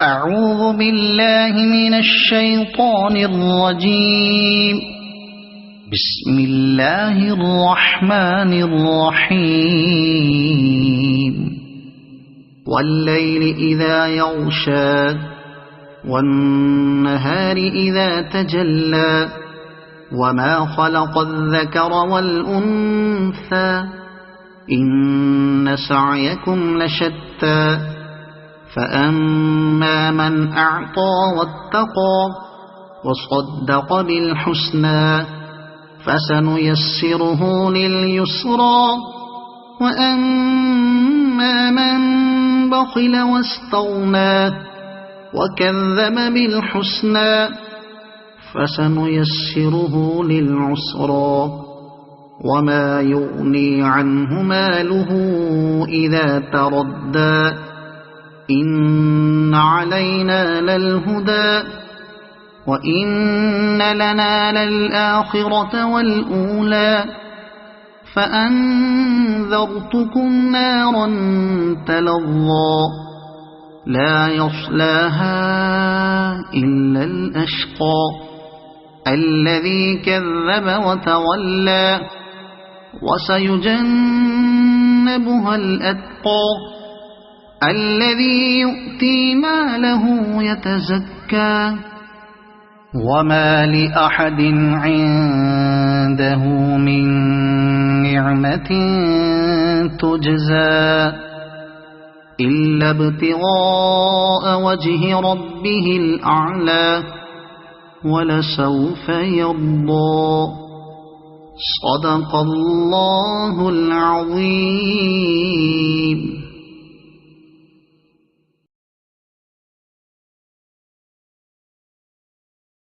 أعوذ بالله من الشيطان الرجيم. بسم الله الرحمن الرحيم. والليل إذا يغشى والنهار إذا تجلى وما خلق الذكر والأنثى إن سعيكم لشتى فأما من أعطى واتقى وصدق بالحسنى فسنيسره لليسرى وأما من بخل واستغنى وكذب بالحسنى فسنيسره للعسرى وما يغني عنه ماله إذا تردى إن علينا للهدى وإن لنا للآخرة والأولى فأنذرتكم نارا تلظى لا يصلاها إلا الأشقى الذي كذب وتولى وسيجنبها الأتقى الذي يؤتي ماله يتزكى وما لأحد عنده من نعمة تجزى إلا ابتغاء وجه ربه الأعلى ولسوف يرضى صدق الله العظيم.